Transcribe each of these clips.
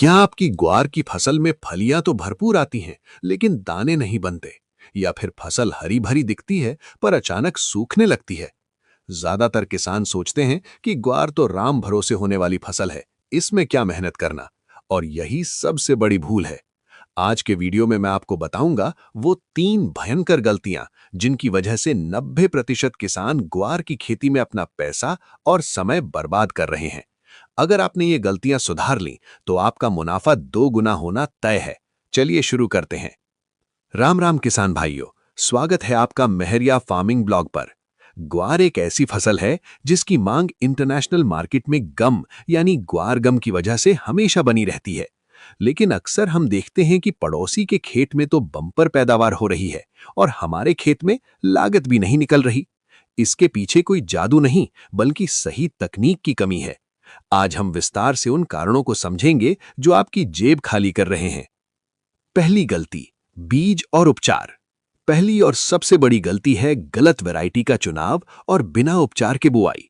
क्या आपकी ग्वार की फसल में फलियां तो भरपूर आती हैं, लेकिन दाने नहीं बनते? या फिर फसल हरी भरी दिखती है पर अचानक सूखने लगती है? ज्यादातर किसान सोचते हैं कि ग्वार तो राम भरोसे होने वाली फसल है, इसमें क्या मेहनत करना। और यही सबसे बड़ी भूल है। आज के वीडियो में मैं आपको बताऊंगा वो 3 भयंकर गलतियां जिनकी वजह से 90% किसान ग्वार की खेती में अपना पैसा और समय बर्बाद कर रहे हैं। अगर आपने ये गलतियां सुधार ली तो आपका मुनाफा 2 गुना होना तय है। चलिए शुरू करते हैं। राम राम किसान भाइयों, स्वागत है आपका मेहरिया फार्मिंग ब्लॉग पर। ग्वार एक ऐसी फसल है जिसकी मांग इंटरनेशनल मार्केट में गम यानी ग्वार गम की वजह से हमेशा बनी रहती है। लेकिन अक्सर हम देखते हैं कि पड़ोसी के खेत में तो बम्पर पैदावार हो रही है और हमारे खेत में लागत भी नहीं निकल रही। इसके पीछे कोई जादू नहीं, बल्कि सही तकनीक की कमी है। आज हम विस्तार से उन कारणों को समझेंगे जो आपकी जेब खाली कर रहे हैं। पहली गलती, बीज और उपचार। पहली और सबसे बड़ी गलती है गलत वैरायटी का चुनाव और बिना उपचार के बुआई।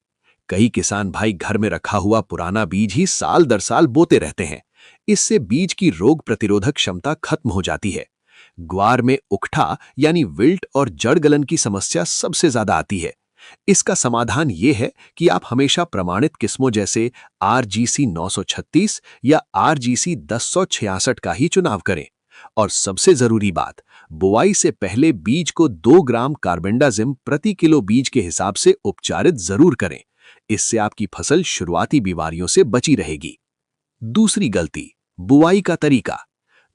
कई किसान भाई घर में रखा हुआ पुराना बीज ही साल दर साल बोते रहते हैं। इससे बीज की रोग प्रतिरोधक क्षमता खत्म हो जाती है। ग्वार में उकठा यानी विल्ट और जड़ गलन की समस्या सबसे ज्यादा आती है। इसका समाधान ये है कि आप हमेशा प्रमाणित किस्मों जैसे RGC 936 या RGC 1066 का ही चुनाव करें। और सबसे जरूरी बात, बुआई से पहले बीज को 2 ग्राम कार्बेंडाजिम प्रति किलो बीज के हिसाब से उपचारित जरूर करें। इससे आपकी फसल शुरुआती बीमारियों से बची रहेगी। दूसरी गलती, बुआई का तरीका।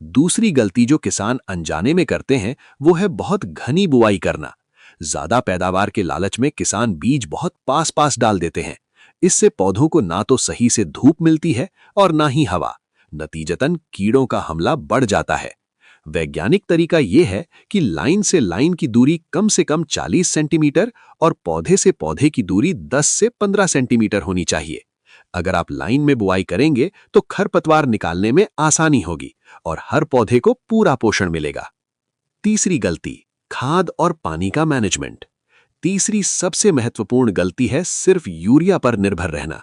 दूसरी गलती जो किसान अनजाने में करते हैं वो है बहुत घनी बुआई करना। ज्यादा पैदावार के लालच में किसान बीज बहुत पास पास डाल देते हैं। इससे पौधों को ना तो सही से धूप मिलती है और ना ही हवा। नतीजतन कीड़ों का हमला बढ़ जाता है। वैज्ञानिक तरीका यह है कि लाइन से लाइन की दूरी कम से कम 40 सेंटीमीटर और पौधे से पौधे की दूरी 10 से 15 सेंटीमीटर होनी चाहिए। अगर आप लाइन में बुआई करेंगे तो खरपतवार निकालने में आसानी होगी और हर पौधे को पूरा पोषण मिलेगा। तीसरी गलती, खाद और पानी का मैनेजमेंट। तीसरी सबसे महत्वपूर्ण गलती है सिर्फ यूरिया पर निर्भर रहना।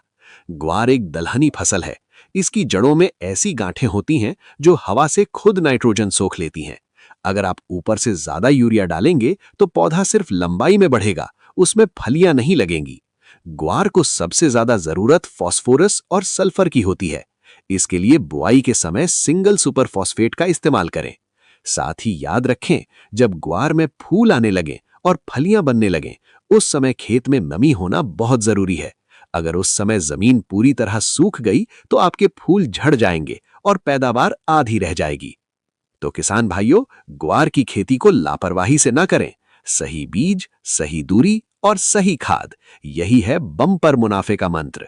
ग्वार एक दलहनी फसल है। इसकी जड़ों में ऐसी गांठें होती हैं जो हवा से खुद नाइट्रोजन सोख लेती हैं। अगर आप ऊपर से ज्यादा यूरिया डालेंगे तो पौधा सिर्फ लंबाई में बढ़ेगा, उसमें फलियां नहीं लगेंगी। ग्वार को सबसे ज्यादा जरूरत फास्फोरस और सल्फर की होती है। इसके लिए बुआई के समय सिंगल सुपर फॉस्फेट का इस्तेमाल करें। साथ ही याद रखें, जब ग्वार में फूल आने लगे और फलियां बनने लगें, उस समय खेत में नमी होना बहुत जरूरी है। अगर उस समय जमीन पूरी तरह सूख गई तो आपके फूल झड़ जाएंगे और पैदावार आधी रह जाएगी। तो किसान भाइयों, ग्वार की खेती को लापरवाही से न करें। सही बीज, सही दूरी और सही खाद, यही है बम्पर मुनाफे का मंत्र।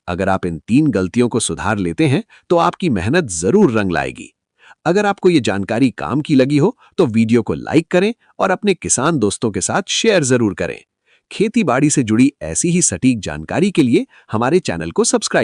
अगर आप इन 3 गलतियों को सुधार लेते हैं तो आपकी मेहनत जरूर रंग लाएगी। अगर आपको ये जानकारी काम की लगी हो तो वीडियो को लाइक करें और अपने किसान दोस्तों के साथ शेयर जरूर करें। खेती बाड़ी से जुड़ी ऐसी ही सटीक जानकारी के लिए हमारे चैनल को सब्सक्राइब